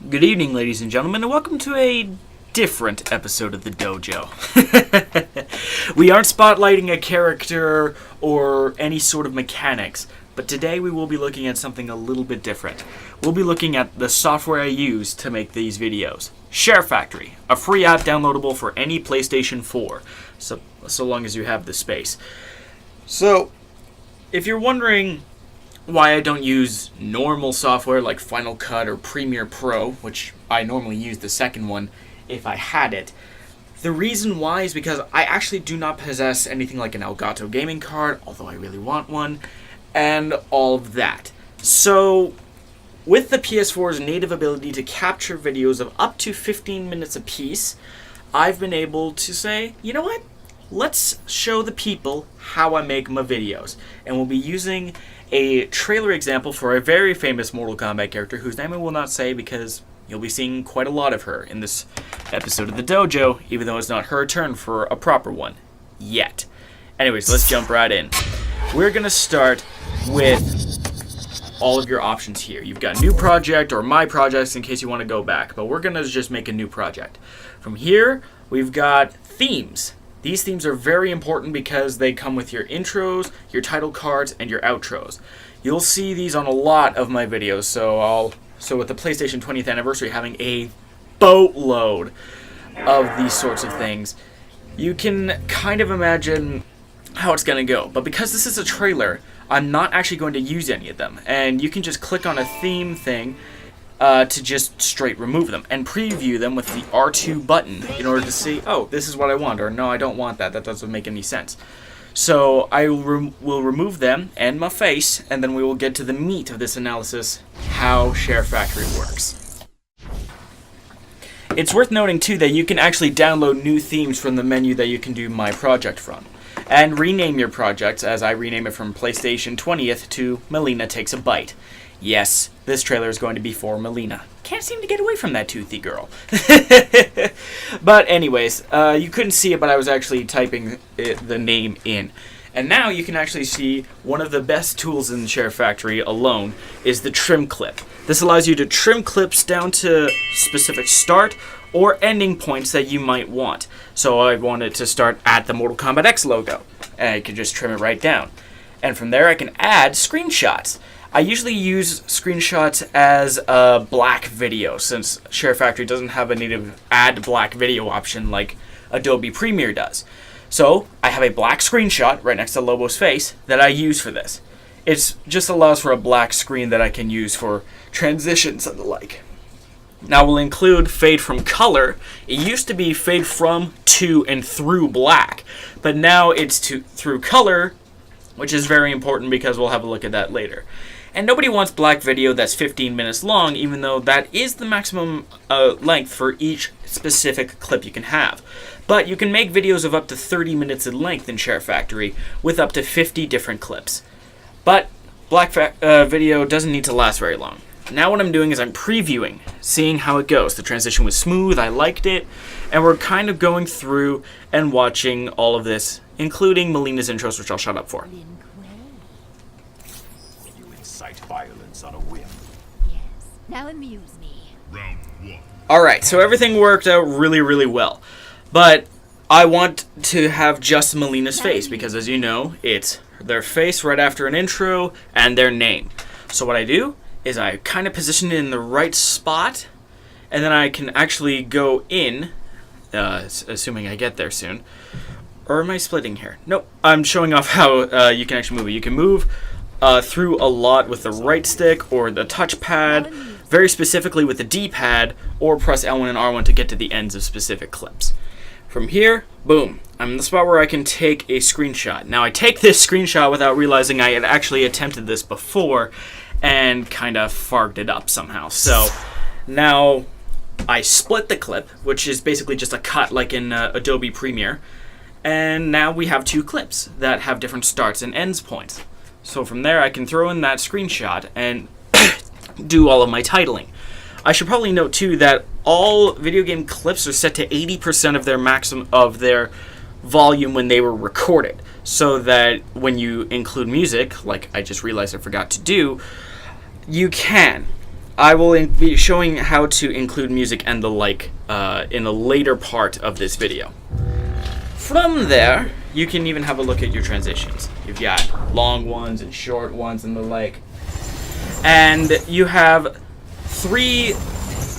Good evening, ladies and gentlemen, and welcome to a different episode of the Dojo. We aren't spotlighting a character or any sort of mechanics, but today we will be looking at something a little bit different. We'll be looking at the software I use to make these videos. SHAREfactory, a free app downloadable for any PlayStation 4, so long as you have the space. So, if you're wondering why I don't use normal software like Final Cut or Premiere Pro, which I normally use the second one if I had it, the reason why is because I actually do not possess anything like an Elgato gaming card, although I really want one, and all of that. So, with the PS4's native ability to capture videos of up to 15 minutes apiece, I've been able to say, you know what? Let's show the people how I make my videos. And we'll be using a trailer example for a very famous Mortal Kombat character whose name I will not say because you'll be seeing quite a lot of her in this episode of the Dojo, even though it's not her turn for a proper one yet. Anyways, let's jump right in. We're going to start with all of your options here. You've got new project or my projects in case you want to go back, but we're going to just make a new project. From here, we've got themes. These themes are very important because they come with your intros, your title cards, and your outros. You'll see these on a lot of my videos, so with the PlayStation 20th anniversary having a boatload of these sorts of things, you can kind of imagine how it's going to go. But because this is a trailer, I'm not actually going to use any of them. And you can just click on a theme thing to just straight remove them and preview them with the R2 button in order to see, oh, this is what I want, or no, I don't want that. That doesn't make any sense. So I will remove them and my face, and then we will get to the meat of this analysis, how SHAREfactory works. It's worth noting, too, that you can actually download new themes from the menu that you can do My Project from, and rename your projects, as I rename it from PlayStation 20th to Melina Takes a Bite. Yes, this trailer is going to be for Melina. Can't seem to get away from that toothy girl. But anyways, you couldn't see it, but I was actually typing the name in. And now you can actually see one of the best tools in SHAREfactory alone is the trim clip. This allows you to trim clips down to specific start or ending points that you might want. So I wanted to start at the Mortal Kombat X logo, and I could just trim it right down. And from there I can add screenshots. I usually use screenshots as a black video since SHAREfactory doesn't have a native add black video option like Adobe Premiere does. So I have a black screenshot right next to Lobo's face that I use for this. It just allows for a black screen that I can use for transitions and the like. Now we'll include fade from color. It used to be fade from, to, and through black, but now it's through color, which is very important because we'll have a look at that later. And nobody wants black video that's 15 minutes long, even though that is the maximum length for each specific clip you can have. But you can make videos of up to 30 minutes in length in SHAREfactory with up to 50 different clips. But black video doesn't need to last very long. Now what I'm doing is I'm previewing, seeing how it goes. The transition was smooth, I liked it, and we're kind of going through and watching all of this, including Melina's intros, which I'll shut up for. Violence on a whim. Yes. Now amuse me. Round one. Alright, so everything worked out really, really well. But I want to have just Melina's face because, as you know, it's their face right after an intro and their name. So what I do is I kind of position it in the right spot, and then I can actually go in, assuming I get there soon. Or am I splitting here? Nope, I'm showing off how you can actually move it. You can move through a lot with the right stick or the touchpad, very specifically with the D-pad, or press L1 and R1 to get to the ends of specific clips. From here, boom, I'm in the spot where I can take a screenshot. Now I take this screenshot without realizing I had actually attempted this before and kind of farged it up somehow. So now I split the clip, which is basically just a cut like in Adobe Premiere, and now we have two clips that have different starts and ends points. So from there, I can throw in that screenshot and do all of my titling. I should probably note, too, that all video game clips are set to 80% of their maximum of their volume when they were recorded, so that when you include music, like I just realized I forgot to do, you can. I will be showing how to include music and the like in a later part of this video. From there, you can even have a look at your transitions. You've got long ones and short ones and the like. And you have 3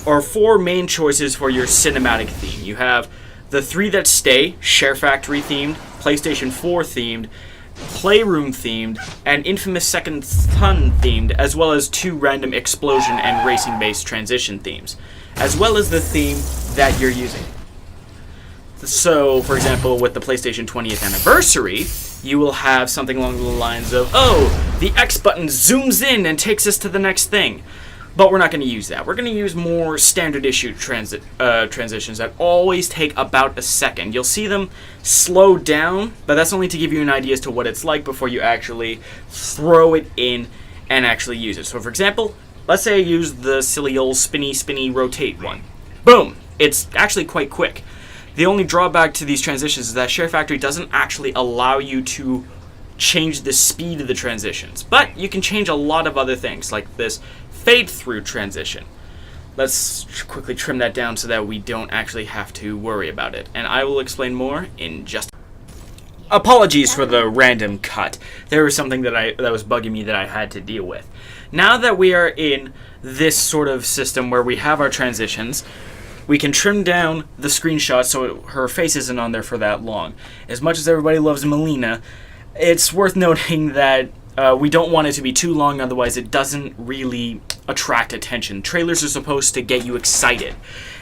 or 4 main choices for your cinematic theme. You have the 3 that stay, SHAREfactory themed, PlayStation 4 themed, Playroom themed, and Infamous Second Son themed, as well as 2 random explosion and racing based transition themes, as well as the theme that you're using. So, for example, with the PlayStation 20th anniversary, you will have something along the lines of, oh, the X button zooms in and takes us to the next thing. But we're not going to use that. We're going to use more standard issue transitions that always take about a second. You'll see them slow down, but that's only to give you an idea as to what it's like before you actually throw it in and actually use it. So, for example, let's say I use the silly old spinny rotate one. Boom! It's actually quite quick. The only drawback to these transitions is that SHAREfactory doesn't actually allow you to change the speed of the transitions, but you can change a lot of other things, like this fade through transition. Let's quickly trim that down so that we don't actually have to worry about it, and I will explain more in just. Apologies for the random cut. There was something that was bugging me that I had to deal with. Now that we are in this sort of system where we have our transitions, we can trim down the screenshot so her face isn't on there for that long. As much as everybody loves Melina, it's worth noting that we don't want it to be too long, otherwise it doesn't really attract attention. Trailers are supposed to get you excited,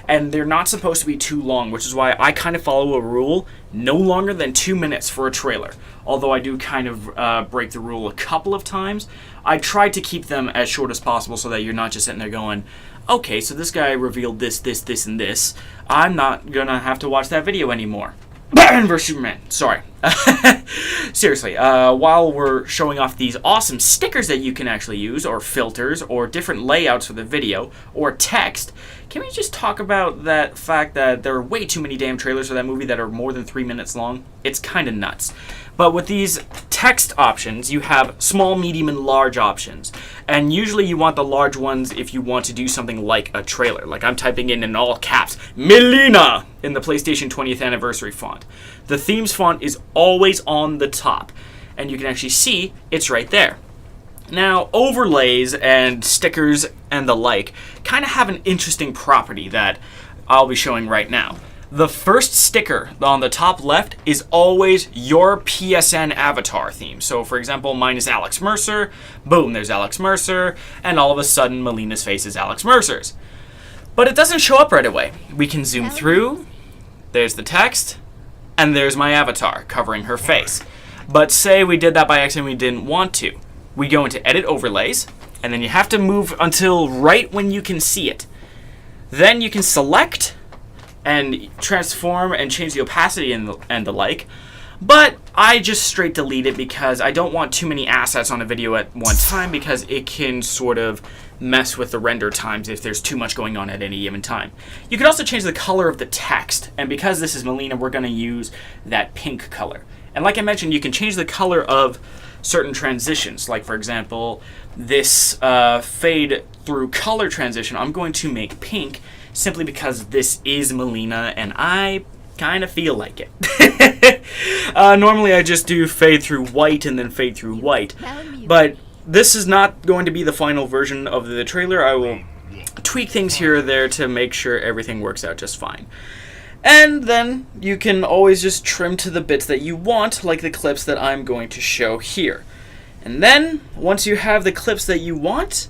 and they're not supposed to be too long, which is why I kind of follow a rule, no longer than 2 minutes for a trailer. Although I do kind of break the rule a couple of times, I try to keep them as short as possible so that you're not just sitting there going, okay, so this guy revealed this, and this. I'm not gonna have to watch that video anymore. Batman vs Superman. Sorry. Seriously, while we're showing off these awesome stickers that you can actually use, or filters, or different layouts for the video, or text, can we just talk about that fact that there are way too many damn trailers for that movie that are more than 3 minutes long? It's kind of nuts. But with these text options, you have small, medium, and large options. And usually you want the large ones if you want to do something like a trailer. Like I'm typing in all caps, Melina, in the PlayStation 20th anniversary font. The themes font is always on the top. And you can actually see it's right there. Now, overlays and stickers and the like kind of have an interesting property that I'll be showing right now. The first sticker on the top left is always your PSN avatar theme. So, for example, mine is Alex Mercer. Boom, there's Alex Mercer. And all of a sudden, Melina's face is Alex Mercer's. But it doesn't show up right away. We can zoom through. There's the text. And there's my avatar covering her face. But say we did that by accident, we didn't want to. We go into Edit Overlays. And then you have to move until right when you can see it. Then you can select and transform and change the opacity and the like. But I just straight delete it because I don't want too many assets on a video at one time, because it can sort of mess with the render times if there's too much going on at any given time. You can also change the color of the text, and because this is Melina, we're going to use that pink color. And like I mentioned, you can change the color of certain transitions. Like, for example, this fade through color transition, I'm going to make pink simply because this is Melina and I kind of feel like it. Normally I just do fade through white and then fade through white. But this is not going to be the final version of the trailer. I will tweak things here or there to make sure everything works out just fine. And then you can always just trim to the bits that you want, like the clips that I'm going to show here. And then, once you have the clips that you want,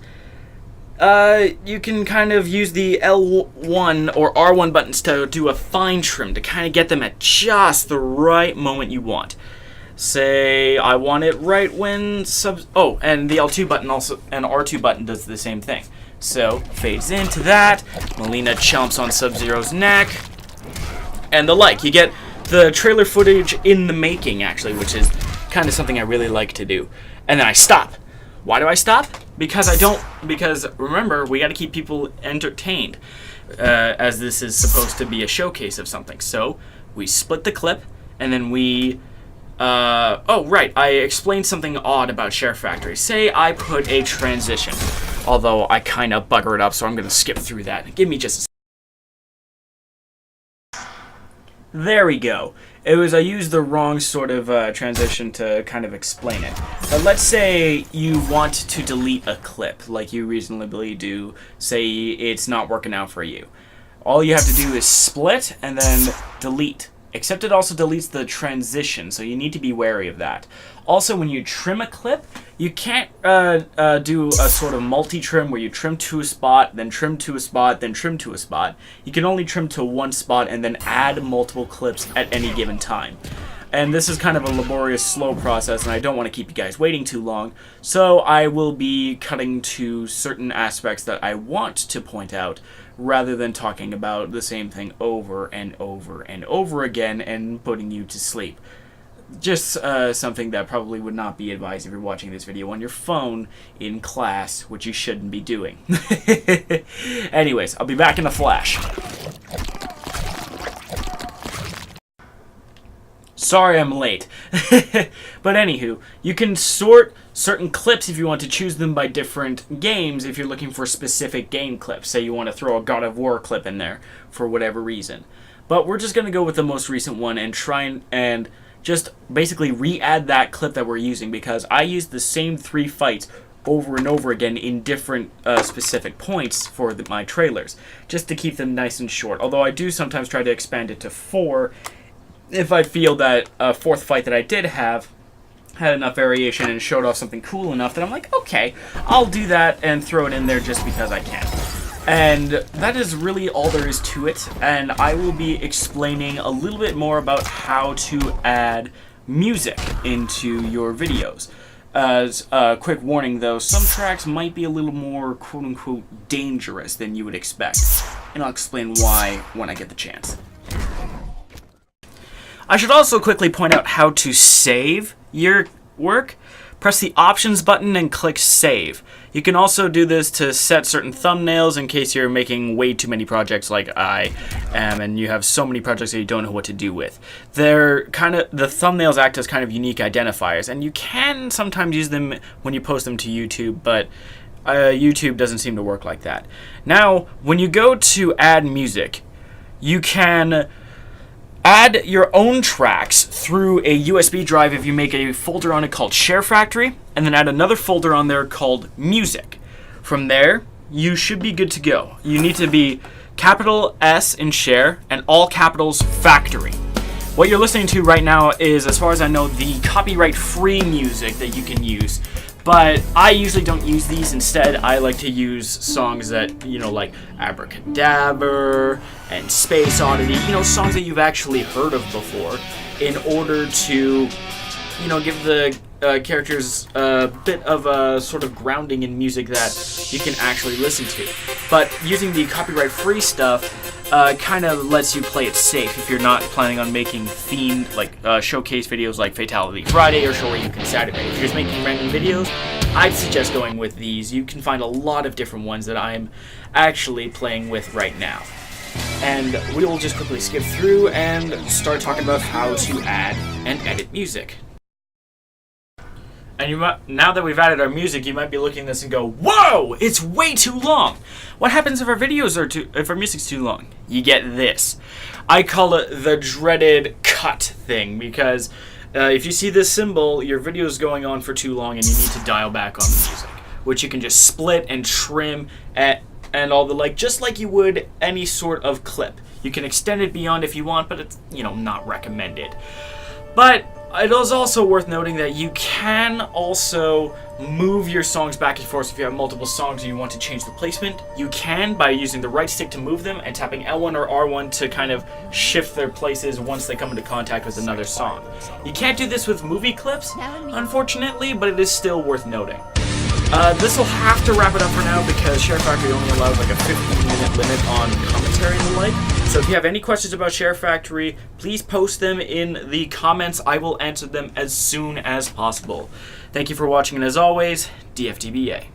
you can kind of use the L1 or R1 buttons to do a fine trim to kind of get them at just the right moment you want. Say I want it right when and the L2 button also, and R2 button does the same thing. So fades into that, Melina chomps on Sub-Zero's neck, and the like. You get the trailer footage in the making, actually, which is kind of something I really like to do. And then I stop. Why do I stop? Because remember, we got to keep people entertained, as this is supposed to be a showcase of something. So we split the clip, and then we I explained something odd about SHAREfactory. Say I put a transition. Although I kind of bugger it up, so I'm going to skip through that. Give me just a There we go. I used the wrong sort of transition to kind of explain it. But let's say you want to delete a clip, like you reasonably do. Say it's not working out for you. All you have to do is split and then delete. Except it also deletes the transition, so you need to be wary of that. Also, when you trim a clip, you can't do a sort of multi-trim where you trim to a spot, then trim to a spot, then trim to a spot. You can only trim to one spot and then add multiple clips at any given time. And this is kind of a laborious, slow process, and I don't want to keep you guys waiting too long, so I will be cutting to certain aspects that I want to point out, rather than talking about the same thing over and over and over again and putting you to sleep. Just something that probably would not be advised if you're watching this video on your phone in class, which you shouldn't be doing. Anyways, I'll be back in a flash. Sorry I'm late. But anywho, you can sort certain clips if you want to choose them by different games if you're looking for specific game clips. Say you want to throw a God of War clip in there for whatever reason. But we're just going to go with the most recent one and try and just basically re-add that clip that we're using, because I used the same 3 fights over and over again in different specific points for my trailers, just to keep them nice and short. Although I do sometimes try to expand it to 4 if I feel that a 4th fight that I did have had enough variation and showed off something cool enough that I'm like, okay, I'll do that and throw it in there just because I can. And that is really all there is to it, and I will be explaining a little bit more about how to add music into your videos. As a quick warning though, some tracks might be a little more quote-unquote dangerous than you would expect, and I'll explain why when I get the chance. I should also quickly point out how to save your work. Press the options button and click save. You can also do this to set certain thumbnails in case you're making way too many projects like I am and you have so many projects that you don't know what to do with. The thumbnails act as kind of unique identifiers, and you can sometimes use them when you post them to YouTube, but YouTube doesn't seem to work like that. Now, when you go to add music, you can add your own tracks through a USB drive if you make a folder on it called SHAREfactory, and then add another folder on there called Music. From there, you should be good to go. You need to be capital S in Share and all capitals Factory. What you're listening to right now is, as far as I know, the copyright-free music that you can use. But I usually don't use these. Instead, I like to use songs that, like Abracadabra and Space Oddity, songs that you've actually heard of before, in order to, give the characters a bit of a sort of grounding in music that you can actually listen to. But using the copyright-free stuff kind of lets you play it safe if you're not planning on making themed, showcase videos like Fatality Friday or Shoryuken Saturday. If you're just making random videos, I'd suggest going with these. You can find a lot of different ones that I'm actually playing with right now. And we will just quickly skip through and start talking about how to add and edit music. And now that we've added our music, you might be looking at this and go, "Whoa, it's way too long." What happens if our if our music's too long? You get this. I call it the dreaded cut thing, because if you see this symbol, your video is going on for too long and you need to dial back on the music, which you can just split and trim and all the like, just like you would any sort of clip. You can extend it beyond if you want, but it's, not recommended. But it is also worth noting that you can also move your songs back and forth. If you have multiple songs and you want to change the placement, you can by using the right stick to move them and tapping L1 or R1 to kind of shift their places once they come into contact with another song. You can't do this with movie clips, unfortunately, but it is still worth noting. This will have to wrap it up for now because SHAREfactory only allows like a 15-minute limit on commentary and the like. So if you have any questions about SHAREfactory, please post them in the comments. I will answer them as soon as possible. Thank you for watching, and as always, DFTBA.